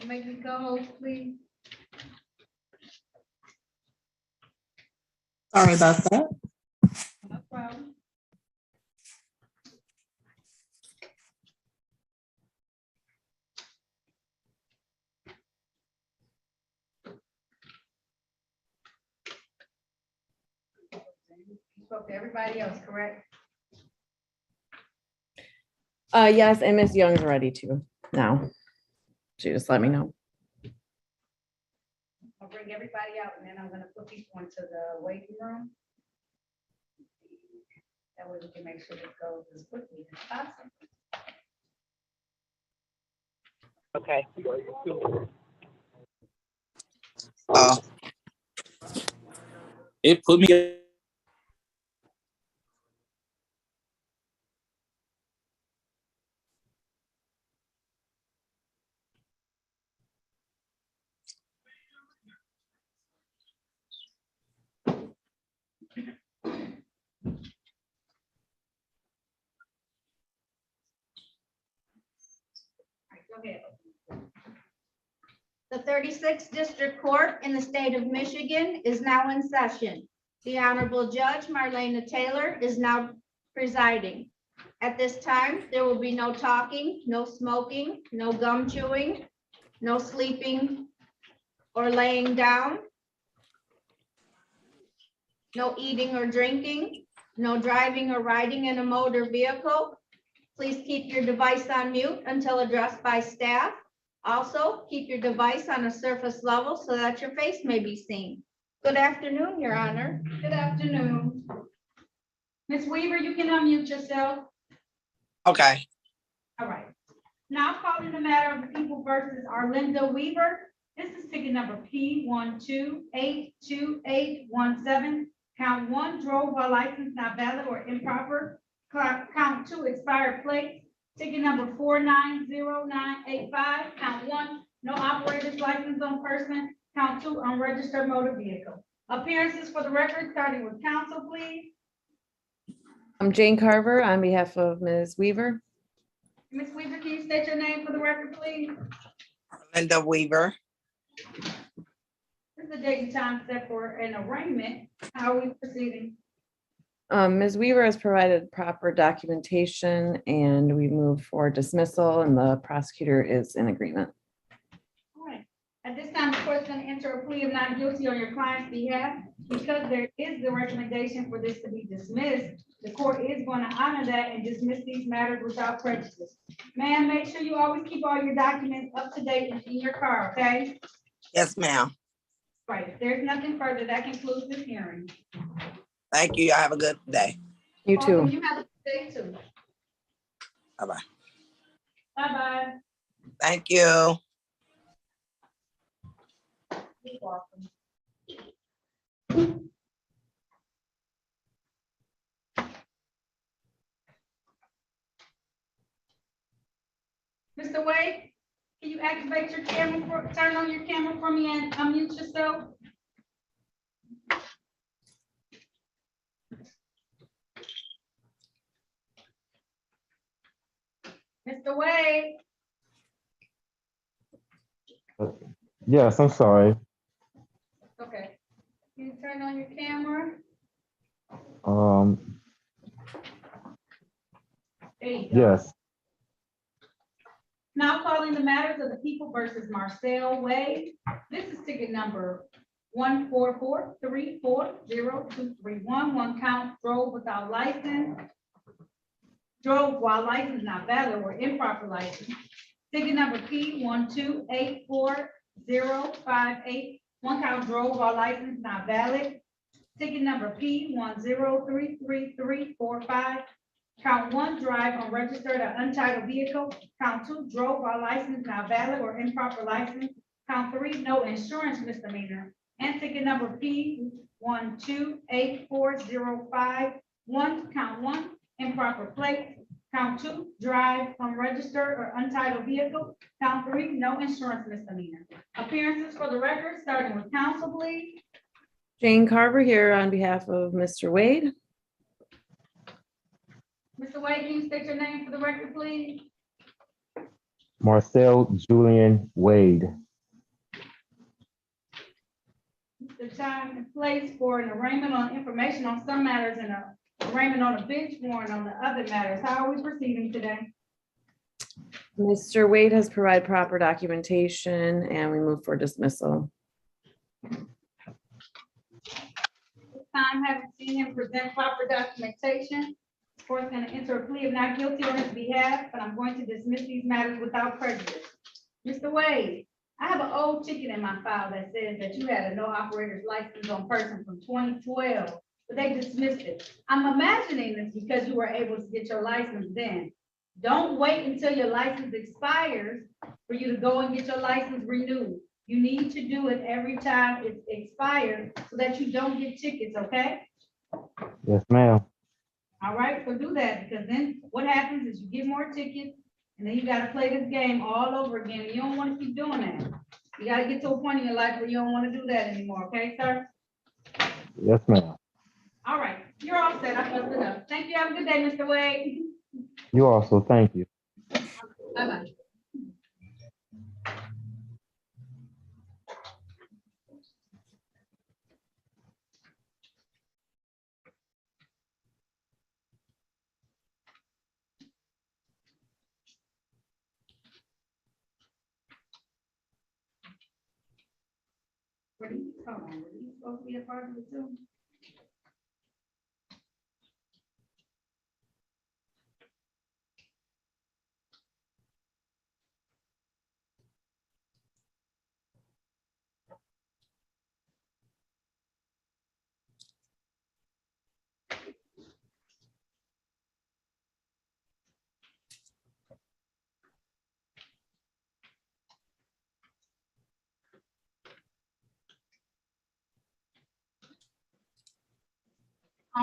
And make me co-host, please. Sorry about that. No problem. You spoke to everybody else, correct? Yes, and Miss Young's ready to now. She just let me know. I'll bring everybody out and then I'm gonna put people into the waiting room. That way we can make sure this goes as quickly as possible. Okay. It put me. Go ahead. The 36th District Court in the state of Michigan is now in session. The Honorable Judge Marlena Taylor is now presiding. At this time, there will be no talking, no smoking, no gum chewing, no sleeping or laying down, no eating or drinking, no driving or riding in a motor vehicle. Please keep your device on mute until addressed by staff. Also, keep your device on a surface level so that your face may be seen. Good afternoon, Your Honor. Good afternoon. Ms. Weaver, you can unmute yourself. Okay. All right. Now calling the matter of the people versus Arlinda Weaver. This is ticket number P12828817. Count 1, drove while license not valid or improper. Count 2, expired plates. Ticket number 490985. Count 1, no operator's license on person. Count 2, unregistered motor vehicle. Appearances for the record, starting with counsel, please. I'm Jane Carver on behalf of Ms. Weaver. Ms. Weaver, can you state your name for the record, please? Linda Weaver. This is the date and time set for an arraignment. How are we proceeding? Ms. Weaver has provided proper documentation and we move for dismissal and the prosecutor is in agreement. All right. At this time, the court's going to enter a plea of not guilty on your client's behalf. Because there is the recommendation for this to be dismissed, the court is going to honor that and dismiss these matters without prejudice. Ma'am, make sure you always keep all your documents up to date and in your car, okay? Yes, ma'am. Right. If there's nothing further, that concludes this hearing. Thank you. Y'all have a good day. You Welcome. too. You have a good day too. Bye-bye. Bye-bye. Thank you. You're welcome. Mr. Wade, can you activate your camera, turn on your camera for me and unmute yourself? Mr. Wade, Yes, I'm sorry. okay. Can you turn on your camera? There you go. Yes. Now calling the matters of the people versus Marcel Wade. This is ticket number 144340231. One count, drove without license. Drove while license not valid or improper license. Ticket number P1284058. One count, drove while license not valid. Ticket number P1033345. Count 1, drive unregistered or untitled vehicle. Count 2, drove while license not valid or improper license. Count 3, no insurance misdemeanor. And ticket number P1284051. Count 1, improper plate. Count 2, drive unregistered or untitled vehicle. Count 3, no insurance misdemeanor. Appearances for the record, starting with counsel, please. Jane Carver here on behalf of Mr. Wade. Mr. Wade, can you state your name for the record, please? Marcel Julian Wade. The time and place for an arraignment on information on some matters and a arraignment on a bench warrant on the other matters. How are we proceeding today? Mr. Wade has provided proper documentation and we move for dismissal. This time, having seen him present proper documentation, the court is going to enter a plea of not guilty on his behalf, but I'm going to dismiss these matters without prejudice. Mr. Wade, I have an old ticket in my file that says that you had a no operator's license on person from 2012, but they dismissed it. I'm imagining this because you were able to get your license then. Don't wait until your license expires for you to go and get your license renewed. You need to do it every time it's expired so that you don't get tickets, okay? Yes, ma'am. All right, so do that, because then what happens is you get more tickets, and then you gotta play this game all over again. You don't wanna keep doing that. You gotta get to a point in your life where you don't wanna do that anymore, okay, sir? Yes, ma'am. All right, you're all set. I messed it up. Thank you. Have a good day, Mr. Wade. You also, thank you. Bye-bye. Were these, hold on, were these supposed to be a part of it too?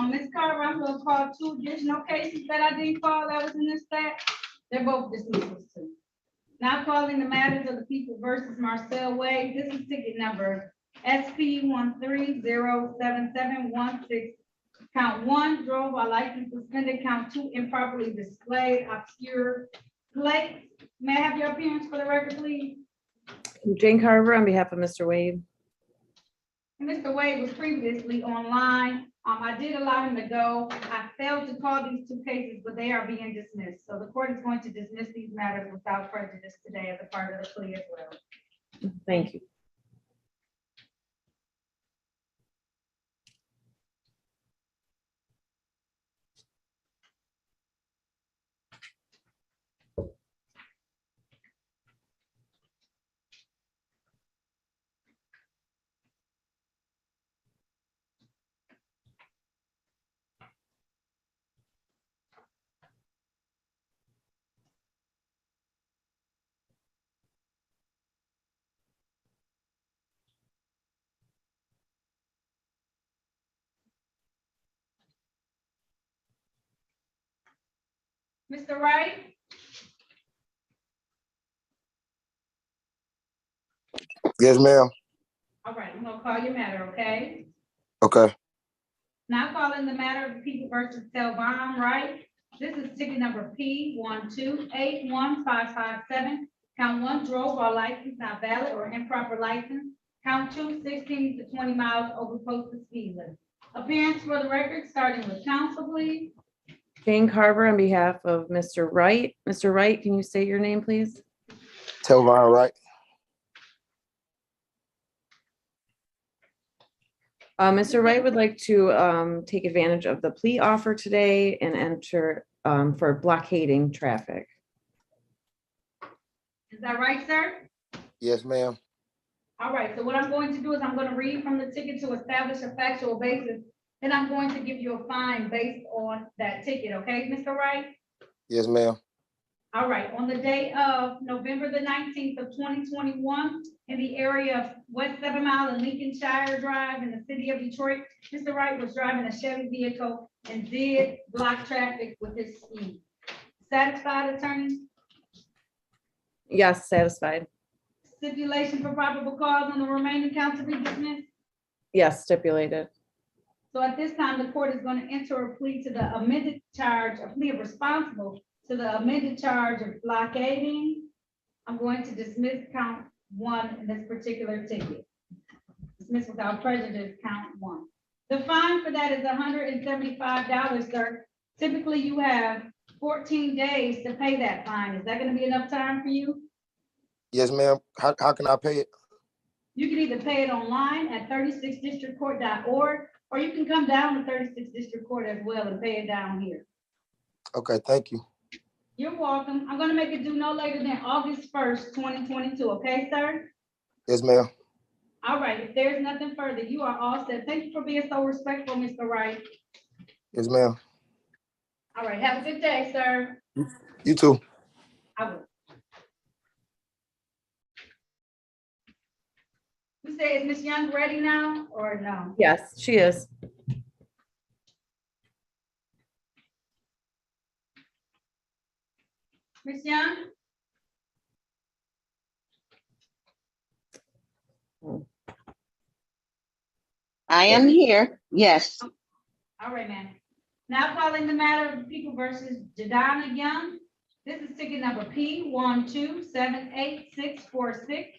Ms. Carter, I'm gonna call two additional cases that I didn't call that was in this stack. They're both dismissals too. Now calling the matters of the people versus Marcel Wade. This is ticket number SP 13077716. Count one, drove while license suspended. Count two, improperly displayed obscure plates. May I have your appearance for the record, please? Jane Carver on behalf of Mr. Wade. Mr. Wade was previously online. I did allow him to go. I failed to call these two cases, but they are being dismissed. So the court is going to dismiss these matters without prejudice today as a part of the plea as well. Thank you. Mr. Wright? Yes, ma'am. All right, I'm gonna call your matter, okay? Okay. Now calling the matter of the people versus Telvon Wright. This is ticket number P 1281557. Count one, drove while license not valid or improper license. Count two, 16 to 20 miles over posted speed limit. Appearance for the record, starting with counsel, please. Jane Carver on behalf of Mr. Wright. Mr. Wright, can you state your name, please? Telvon Wright. Mr. Wright would like to take advantage of the plea offer today and enter for blockading traffic. Is that right, sir? Yes, ma'am. All right, so what I'm going to do is I'm going to read from the ticket to establish a factual basis. Then I'm going to give you a fine based on that ticket, okay, Mr. Wright? Yes, ma'am. All right, on the day of November the 19th of 2021, in the area of West 7 Mile and Lincolnshire Drive in the city of Detroit, Mr. Wright was driving a Chevy vehicle and did block traffic with his speed. Satisfied, attorney? Yes, satisfied. Stipulation for probable cause on the remaining counts to be dismissed? Yes, stipulated. So at this time, the court is going to enter a plea to the amended charge, a plea of responsible to the amended charge of blockading I'm going to dismiss count one in this particular ticket. Dismiss without prejudice, count one. The fine for that is $175, sir. Typically, you have 14 days to pay that fine. Is that gonna be enough time for you? Yes, ma'am. How can I pay it? You can either pay it online at 36districtcourt.org, or you can come down to 36 District Court as well and pay it down here. Okay, thank you. You're welcome. I'm gonna make it due no later than August 1st, 2022, okay, sir? Yes, ma'am. All right, if there's nothing further, you are all set. Thank you for being so respectful, Mr. Wright. Yes, ma'am. All right, have a good day, sir. You too. I will. You say, is Ms. Young ready now or no? Yes, she is. Ms. Young? I am here. Yes. All right, ma'am. Now calling the matter of the people versus Jadonna Young. This is ticket number P1278646.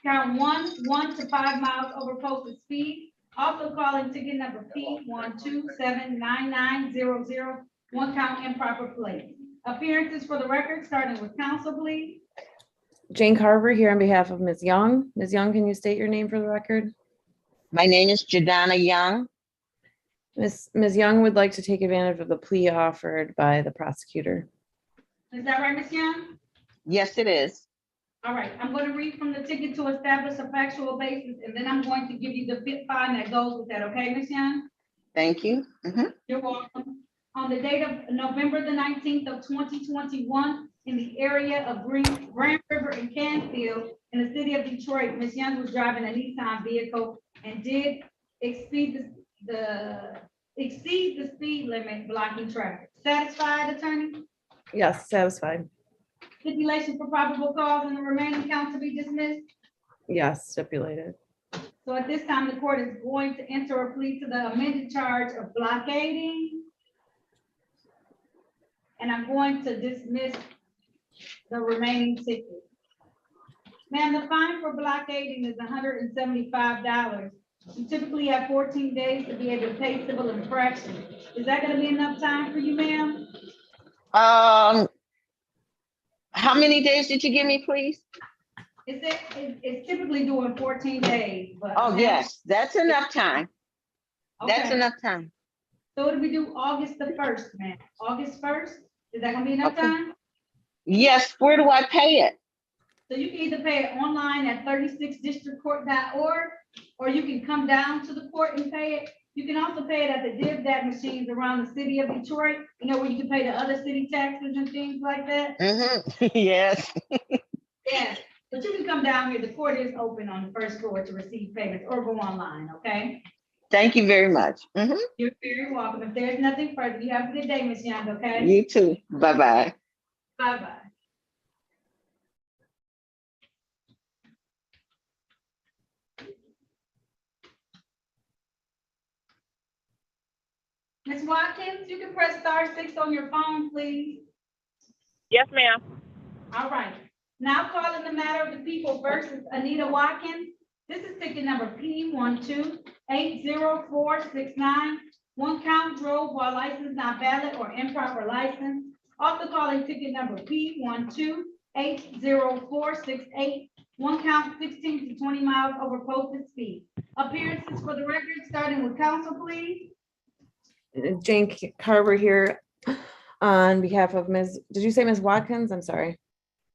Count 1 to 5 miles over posted speed. Also calling ticket number P1279900, one count improper plate. Appearances for the record, starting with counsel, please. Jane Carver here on behalf of Ms. Young. Ms. Young, can you state your name for the record? My name is Jadonna Young. Ms. Young would like to take advantage of the plea offered by the prosecutor. Is that right, Ms. Young? Yes, it is. All right, I'm going to read from the ticket to establish a factual basis, and then I'm going to give you the fit fine that goes with that, okay, Ms. Young? Thank you. You're welcome. On the date of November the 19th of 2021, in the area of Grand River and Canfield, in the city of Detroit, Ms. Young was driving a Nissan vehicle and did exceed the speed limit, blocking traffic. Satisfied, attorney? Yes, satisfied. Stipulation for probable cause and the remaining count to be dismissed. Yes, stipulated. So at this time, the court is going to enter a plea to the amended charge of blockading. And I'm going to dismiss the remaining ticket. Ma'am, the fine for blockading is $175. You typically have 14 days to be able to pay civil infraction. Is that gonna be enough time for you, ma'am? How many days did you give me, please? It's typically doing 14 days, but. Oh, yes, that's enough time. That's Okay. enough time. So it'll be due August the 1st, ma'am. August 1st, is that gonna be enough Okay. time? Yes, where do I pay it? So you can either pay it online at 36districtcourt.org, or you can come down to the court and pay it. You can also pay it at the DivDat machines around the city of Detroit, you know, where you can pay the other city taxes and things like that. Yes. Yeah, but you can come down here. The court is open on the first floor to receive payments, or go online, okay? Thank you very much. You're very welcome. If there's nothing further, you have a good day, Ms. Young, okay? You too. Bye-bye. Bye-bye. Ms. Watkins, you can press *6 on your phone, please. Yes, ma'am. All right. Now calling the matter of the people versus Anita Watkins. This is ticket number P1280469. One count drove while license not valid or improper license. Also calling ticket number P1280468. One count 16 to 20 miles over posted speed. Appearances for the record, starting with counsel, please. Jane Carver here on behalf of did you say Ms. Watkins? I'm sorry.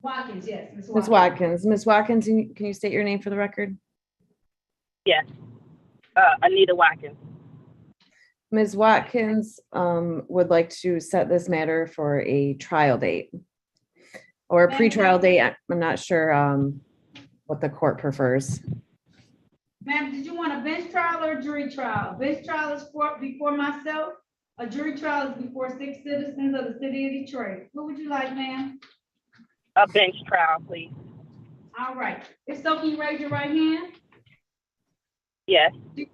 Watkins, yes. Ms. Watkins. Ms. Watkins, can you state your name for the record? Yes. Anita Watkins. Ms. Watkins would like to set this matter for a trial date or a pretrial date. I'm not sure what the court prefers. Ma'am, did you want a bench trial or a jury trial? Bench trial is before myself. A jury trial is before 6 citizens of the city of Detroit. What would you like, ma'am? A bench trial, please. All right. If so, can you raise your right hand? Yes. Do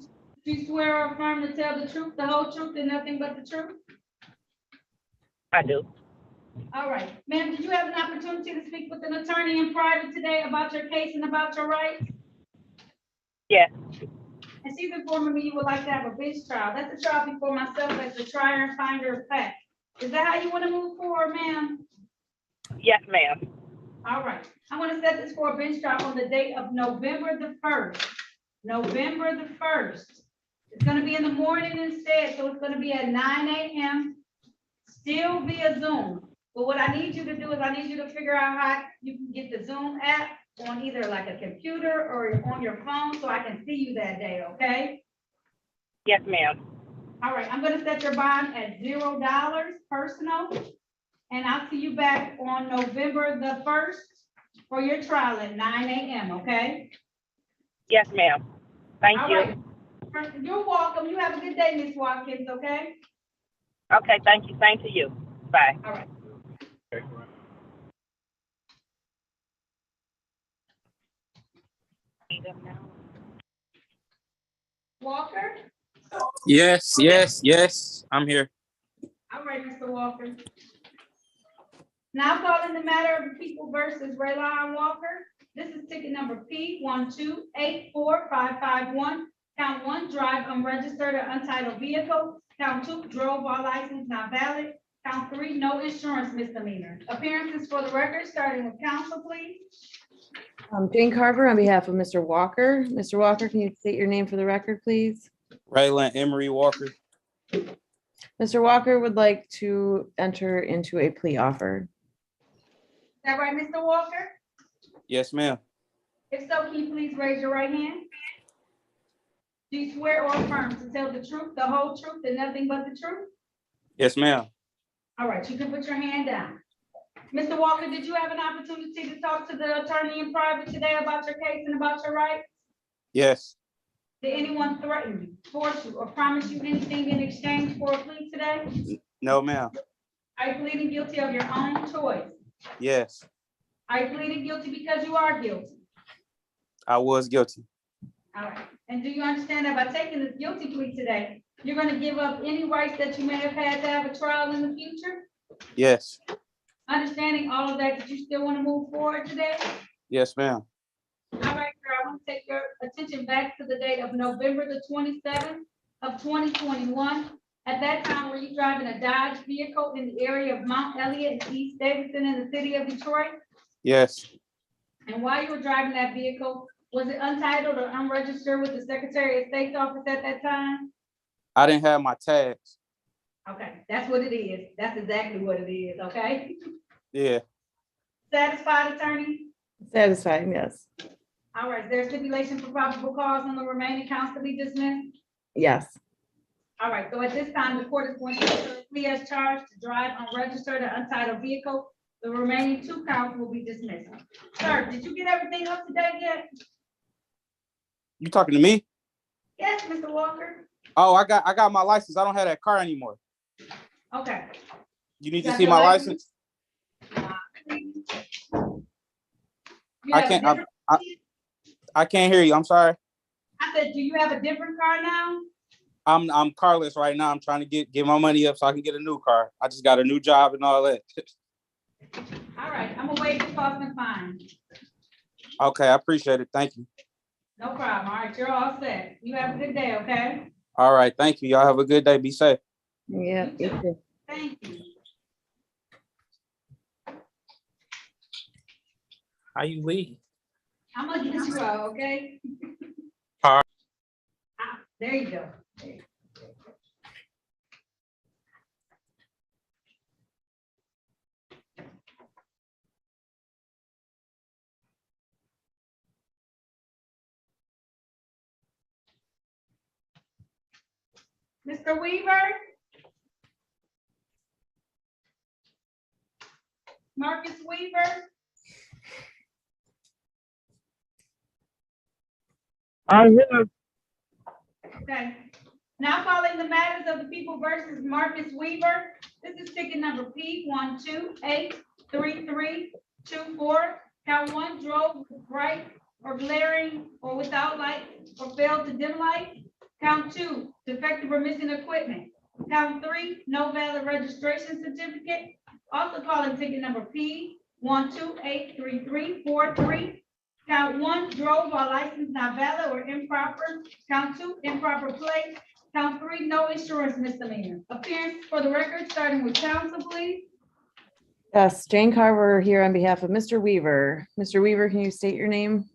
you swear or affirm to tell the truth, the whole truth, and nothing but the truth? I do. All right, ma'am, did you have an opportunity to speak with an attorney in private today about your case and about your rights? Yes. And she's informing me you would like to have a bench trial. That's a trial before myself as the trier and finder of fact. Is that how you want to move forward, ma'am? Yes, ma'am. All right, I want to set this for a bench trial on the date of November the 1st. November the 1st. It's gonna be in the morning instead, so it's gonna be at 9 a.m. Still via Zoom. But what I need you to do is I need you to figure out how you can get the Zoom app on either like a computer or on your phone so I can see you that day, okay? Yes, ma'am. All right, I'm gonna set your bond at $0 personal. And I'll see you back on November the 1st for your trial at 9 a.m., okay? Yes, ma'am. Thank All you. right. You're welcome. You have a good day, Ms. Watkins, okay? Okay, thank you. Same to you. Bye. All right. Walker? Yes, yes, yes. I'm here. All right, Mr. Walker. Now calling the matter of the people versus Raylon Walker. This is ticket number P1284551. Count 1, drive unregistered or untitled vehicle. Count 2, drove while license not valid. Count 3, no insurance misdemeanor. Appearances for the record, starting with counsel, please. Jane Carver on behalf of Mr. Walker. Mr. Walker, can you state your name for the record, please? Raylan Emery Walker. Mr. Walker would like to enter into a plea offer. Is that right, Mr. Walker? Yes, ma'am. If so, can you please raise your right hand? Do you swear or affirm to tell the truth, the whole truth, and nothing but the truth? Yes, ma'am. All right, you can put your hand down. Mr. Walker, did you have an opportunity to talk to the attorney in private today about your case and about your rights? Yes. Did anyone threaten you, force you, or promise you anything in exchange for a plea today? No, ma'am. Are you pleading guilty of your own choice? Yes, Are you pleading guilty because you are guilty? I was guilty. All right, and do you understand that by taking this guilty plea today, you're gonna give up any rights that you may have had to have a trial in the future? Yes, Understanding all of that, you still want to move forward today? yes, ma'am. All right, girl, I want to take your attention back to the date of November the 27th of 2021. At that time, were you driving a Dodge vehicle in the area of Mount Elliott and East Davidson in the city of Detroit? Yes, And while you were driving that vehicle, was it untitled or unregistered with the Secretary of State's office at that time? I didn't have my tags. Okay, that's what it is. That's exactly what it is, okay? Yeah, Satisfied, attorney? Satisfied, yes. All right, is there a stipulation for probable cause on the remaining counts to be dismissed? Yes. All right, so at this time, the court is going to enter a plea as charged to drive unregistered or untitled vehicle. The remaining 2 counts will be dismissed. Sir, did you get everything up to date yet? you talking to me? Yes, Mr. Walker? Oh, I got my license. I don't have that car anymore. Okay. You need Got to see your my license? license? You I have a can't. different- I can't hear you. I'm sorry. I said, do you have a different car now? I'm carless right now. I'm trying to get my money up so I can get a new car. I just got a new job and all that. All right, I'm gonna waive the cost and fine. Okay, I appreciate it. Thank you. No problem. All right, you're all set. You have a good day, okay? All right, thank you. Y'all have a good day. Be safe. Yeah. You too. Thank you. How you leave? I'm gonna get you out, okay? All right. Ah, there you go. Mr. Weaver? Marcus Weaver? I'm here. Okay. Now calling the matters of the people versus Marcus Weaver. This is ticket number P1283324. Count 1, drove with bright or glaring or without light or failed to dim light. Count 2, defective or missing equipment. Count 3, no valid registration certificate. Also calling ticket number P12833343. Count 1, drove while license not valid or improper. Count 2, improper plate. Count 3, no insurance misdemeanor. Appearance for the record, starting with counsel, please. Yes, Jane Carver here on behalf of Mr. Weaver. Mr. Weaver, can you state your name?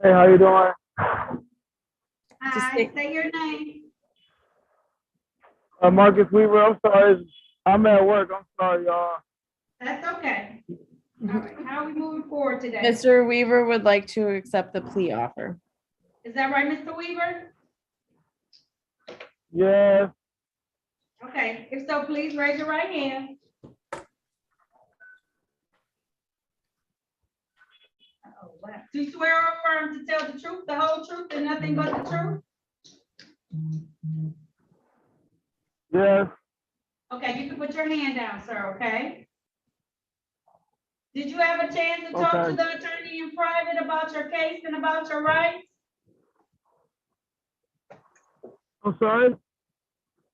Hey, how you doing? Hi, say your name. Marcus Weaver. I'm sorry. I'm at work. I'm sorry, y'all. That's okay. All right, how are we moving forward today? Mr. Weaver would like to accept the plea offer. Is that right, Mr. Weaver? Yes. Okay, if so, please raise your right hand. Oh, wow. Do you swear or affirm to tell the truth, the whole truth, and nothing but the truth? Yes. Okay, you can put your hand down, sir, okay? Did you have a chance to talk to Okay. the attorney in private about your case and about your rights? I'm sorry.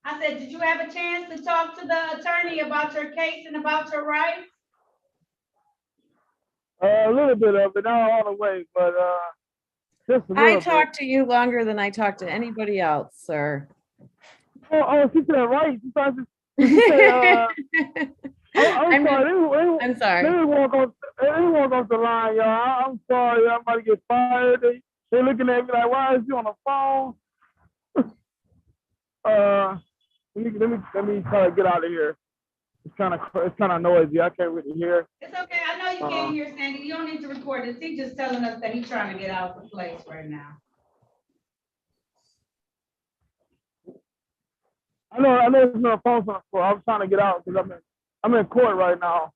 I said, did you have a chance to talk to the attorney about your case and about your rights? A little bit of it, not all the way, but just a little I bit. talked to you longer than I talked to anybody else, sir. Oh, she said right. She said, I'm I'm sorry. I'm sorry. Let me walk off the line, y'all. I'm sorry. I'm about to get fired. They looking at me like, why is you on the phone? Let me try to get out of here. It's kind of noisy. I can't really hear. It's okay, I know you can't hear Sandy, you don't need to record this, he's just telling us that he's trying to get out of the place right now. I know there's no phone on the floor. I'm trying to get out because I'm in court right now.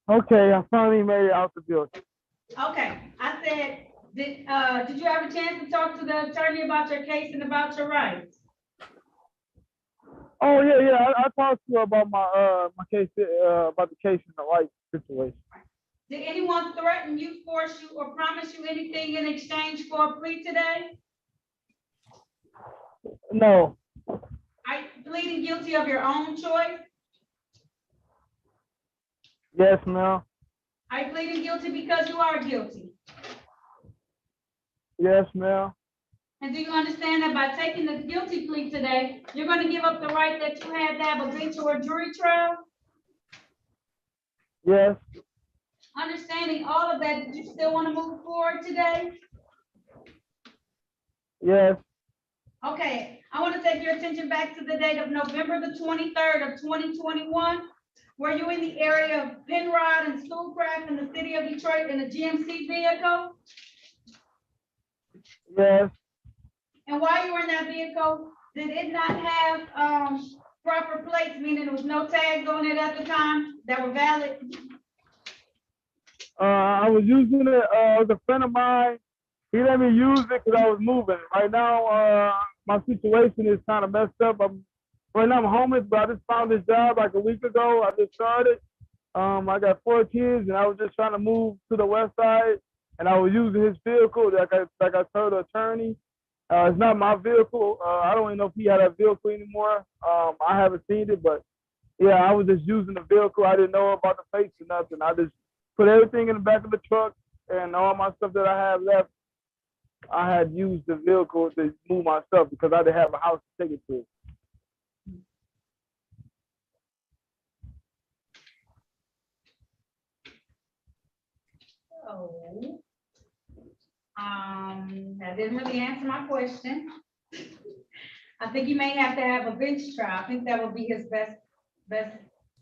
Okay, I finally made it out the building. Okay, I said, did you have a chance to talk to the attorney about your case and about your rights? Oh yeah. I talked to her about my case, about the case in the light situation. Did anyone threaten you, force you, or promise you anything in exchange for a plea today? No. Are you pleading guilty of your own choice? Yes, ma'am. Are you pleading guilty because you are guilty? Yes, ma'am. And do you understand that by taking the guilty plea today, you're going to give up the right that you had to have a bench or a jury trial? Yes. Understanding all of that, do you still want to move forward today? Yes. Okay, I want to take your attention back to the date of November the 23rd of 2021. Were you in the area of Penrod and Schoolcraft in the city of Detroit in a GMC vehicle? Yes. And while you were in that vehicle, did it not have proper plates, meaning there was no tags on it at the time that were valid? I was using it. It was a friend of mine. He let me use it because I was moving. Right now, my situation is kind of messed up. Right now I'm homeless, but I just found this job like a week ago. I just started. I got 4 kids, and I was just trying to move to the west side, and I was using his vehicle. Like I told the attorney, it's not my vehicle. I don't even know if he had a vehicle anymore. I haven't seen it, but yeah, I was just using the vehicle. I didn't know about the plates or nothing. I just put everything in the back of the truck, and all my stuff that I have left, I had used the vehicle to move my stuff because I didn't have a house to take it to. Oh. That didn't really answer my question. I think you may have to have a bench trial. I think that would be his best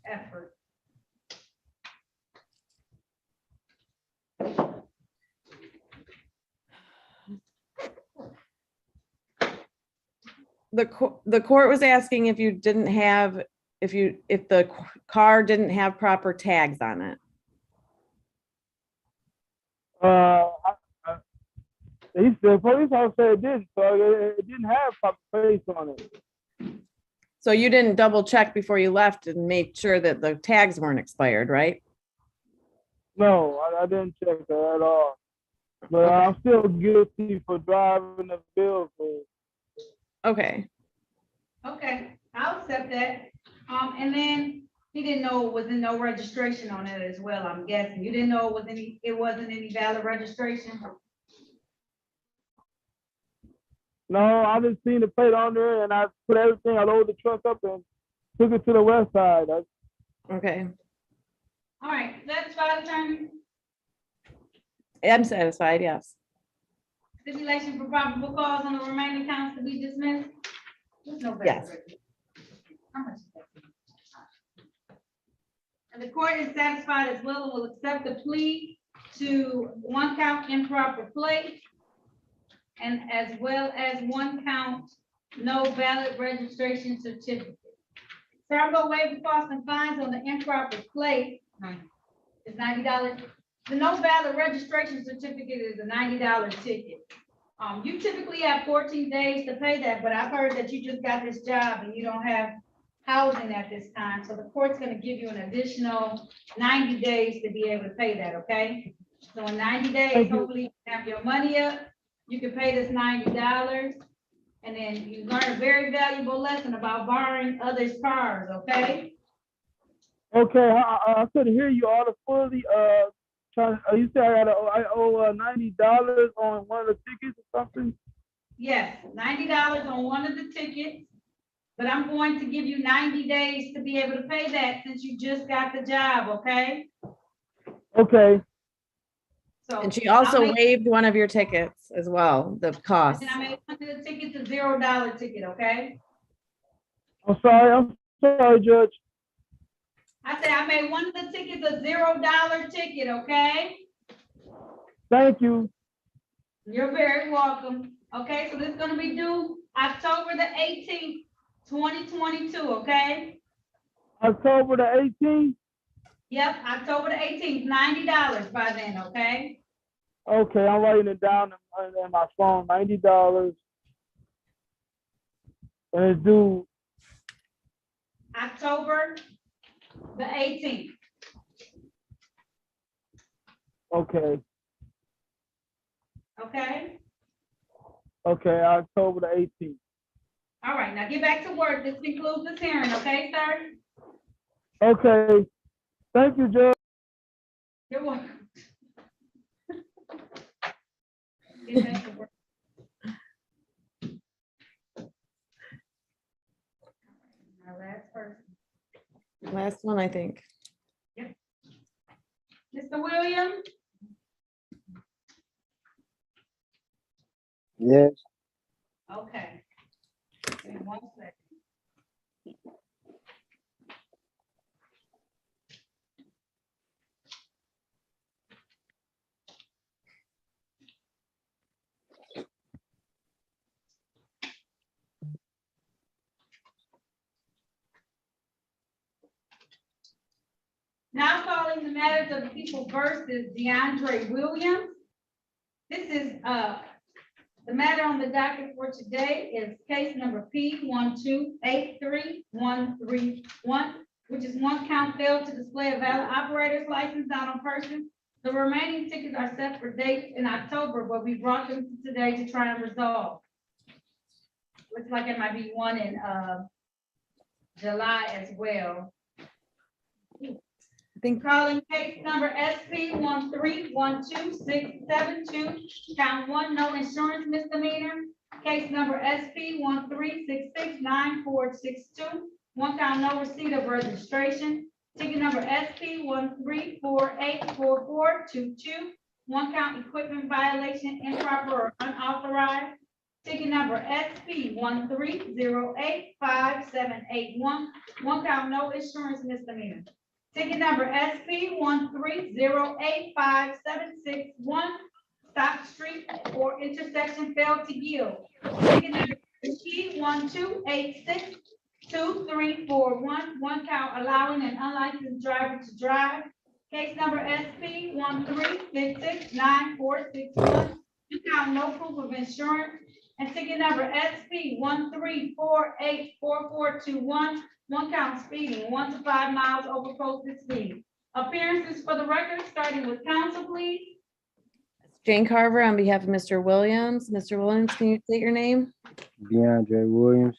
effort. The court was asking if you didn't have, if the car didn't have proper tags on it. The police officer said it didn't, so it didn't have proper face on it. So you didn't double check before you left and make sure that the tags weren't expired, right? No, I didn't check that at all. But Okay. I'm still guilty for driving the vehicle. Okay. Okay, I'll accept that. And then he didn't know it wasn't no registration on it as well, I'm guessing. You didn't know it wasn't any valid registration? No, I just seen the plate on there and I put everything, I loaded the truck up and took it to the west side. Okay. All right, satisfied, attorney? I'm satisfied, yes. Stipulation for probable cause on the remaining counts to be dismissed? There's no valid Yes. registration. How much is that? And the court is satisfied as well and will accept the plea to 1 count improper plate and as well as 1 count no valid registration certificate. So I'm gonna waive the costs and fines on the improper plate. It's $90. The no valid registration certificate is a $90 ticket. You typically have 14 days to pay that, but I've heard that you just got this job and you don't have housing at this time, so the court's gonna give you an additional 90 days to be able to pay that, okay? So in 90 days, Thank you. hopefully you have your money up, you can pay this $90, and then you learn a very valuable lesson about borrowing others' cars, okay? Okay, I couldn't hear you all the fully, you said I owe $90 on one of the tickets or something? Yes, $90 on one of the tickets, but I'm going to give you 90 days to be able to pay that since you just got the job, okay? Okay, So. And she also I'll make- waived one of your tickets as well, the cost. And I made one of the tickets a $0 ticket, okay? I'm sorry, Judge. I said I made one of the tickets a $0 ticket, okay? Thank you. You're very welcome. Okay, so this is gonna be due October the 18th, 2022, okay? October the 18th? Yep, October the 18th, $90 by then, okay? Okay, I'm writing it down in my phone, $90. And it's due, October the 18th. okay, Okay? October the 18th. All right, now get back to work. This concludes this hearing, okay, sir? Okay, thank you, Judge. You're welcome. Get back to work. Our last person. Last one, I think. Mr. Williams? Yes. Okay. Give me 1 second. Now calling the matters of the people versus DeAndre Williams. This is, the matter on the docket for today is case number P1283131, which is 1 count failed to display a valid operator's license not on person. The remaining tickets are set for dates in October, but we brought them today to try and resolve. Looks like it might be one in, July as well. I think Calling case number SP 1312672, count 1, no insurance misdemeanor. Case number SP 136694462, 1 count no receipt of registration. Ticket number SP 134844422, 1 count equipment violation, improper or unauthorized. Ticket number SP 1308571, 1 count no insurance misdemeanor. Ticket number SP 130857661, Stop Street or intersection failed to yield. Ticket number SP 128623411, 1 count allowing an unlicensed driver to drive. Case number SP 136694461, You found no proof of insurance, and ticket number SP 134844421, one count speeding, 1 to 5 miles over posted speed. Appearances for the record, starting with counsel, please. Jane Carver on behalf of Mr. Williams. Mr. Williams, can you state your name? DeAndre Williams.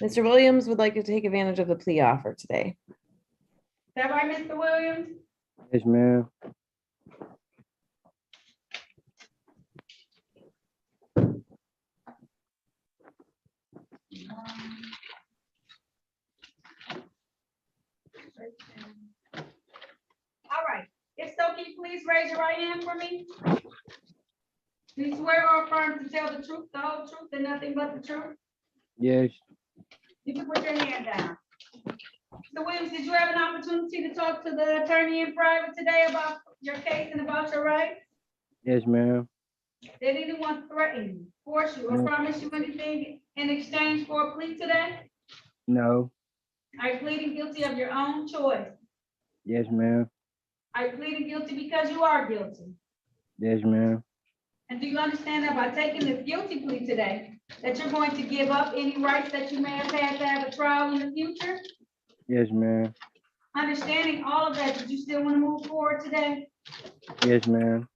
Mr. Williams would like to take advantage of the plea offer today. Is that right, Mr. Williams? Yes, ma'am. All right, if so, can you please raise your right hand for me? Do you swear or affirm to tell the truth, the whole truth, and nothing but the truth? Yes. You can put your hand down. Mr. Williams, did you have an opportunity to talk to the attorney in private today about your case and about your rights? Yes, ma'am. Did anyone threaten you, force you, or No. promise you anything in exchange for a plea today? No. Are you pleading guilty of your own choice? Yes, ma'am. Are you pleading guilty because you are guilty? Yes, ma'am. And do you understand that by taking this guilty plea today, that you're going to give up any rights that you may have had to have a trial in the future? Yes, ma'am. Understanding all of that, did you still want to move forward today? Yes, ma'am.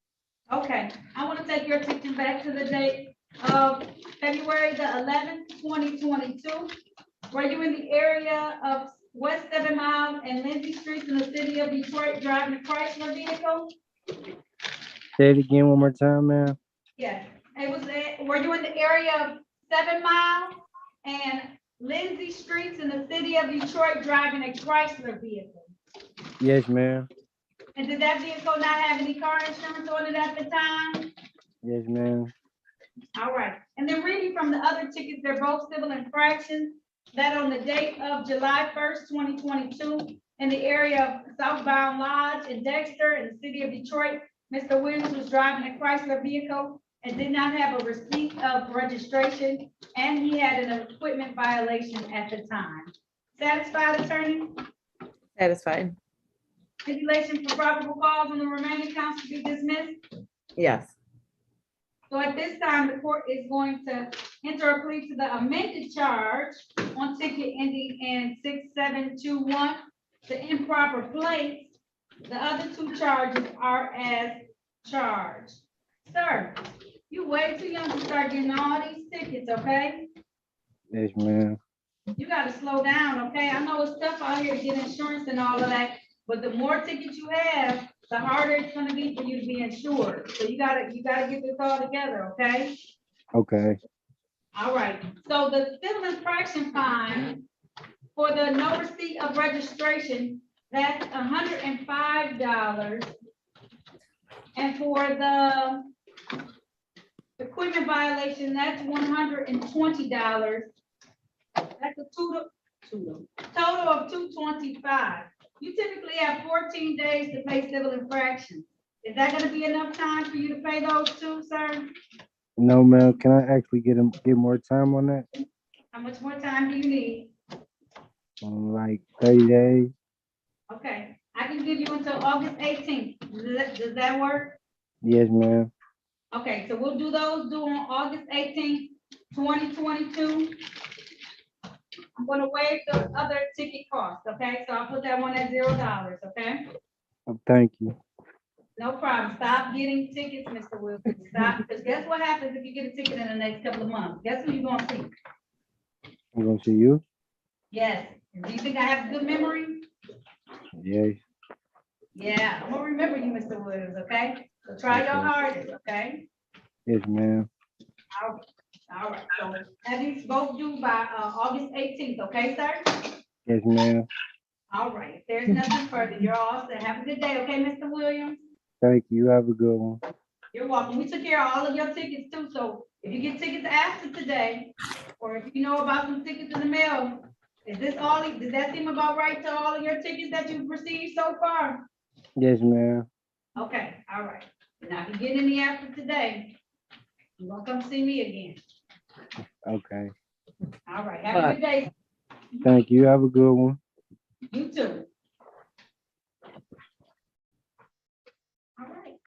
Okay, I want to take your attention back to the date of February the 11th, 2022. Were you in the area of West 7 Mile and Lindsay Streets in the city of Detroit driving a Chrysler vehicle? Say it again one more time, ma'am. Yes, it was, were you in the area of 7 Mile and Lindsay Streets in the city of Detroit driving a Chrysler vehicle? Yes, ma'am. And did that vehicle not have any car insurance on it at the time? Yes, ma'am. All right, and then reading from the other tickets, they're both civil infractions, that on the date of July 1st, 2022, in the area of Southbound Lodge in Dexter in the city of Detroit, Mr. Williams was driving a Chrysler vehicle and did not have a receipt of registration, and he had an equipment violation at the time. Satisfied, attorney? Satisfied? Stipulation for probable cause on the remaining counts to be dismissed? Yes. So at this time, the court is going to enter a plea to the amended charge on ticket ending in 6721, the improper plates. The other two charges are as charged. Sir, you way too young to start getting all these tickets, okay? Yes, ma'am. You gotta slow down, okay? I know it's tough out here to get insurance and all of that, but the more tickets you have, the harder it's gonna be for you to be insured. So you gotta get this all together, okay? Okay. All right, so the civil infraction fine for the no receipt of registration, that's $105. And for the equipment violation, that's $120. That's a total of $225. You typically have 14 days to pay civil infractions. Is that gonna be enough time for you to pay those two, sir? No, ma'am. Can I actually get more time on that? How much more time do you need? Like 30 days? Okay, I can give you until August 18th. Does that work? Yes, ma'am. Okay, so we'll do those due on August 18th, 2022. I'm gonna waive the other ticket cost, okay? So I'll put that one at $0, okay? Oh, thank you. No problem. Stop getting tickets, Mr. Wilkins. Stop, because guess what happens if you get a ticket in the next couple of months? Guess who you gonna see? I'm gonna see you. Yes. Do you think I have good memory? Yes. Yeah, I'm gonna remember you, Mr. Williams, okay? So try your hardest, okay? Yes, ma'am. All right, so have these both due by August 18th, okay, sir? Yes, ma'am. All right, if there's nothing further, you're all set. Have a good day, okay, Mr. Williams? Thank you. You have a good one. You're welcome. We took care of all of your tickets too, so if you get tickets after today, or if you know about some tickets in the mail, is this all, does that seem about right to all of your tickets that you've received so far? Yes, ma'am. Okay, all right. Now, if you get any after today, you're gonna come see me again. Okay. All right, have a good day. Thank you. You have a good one. You too.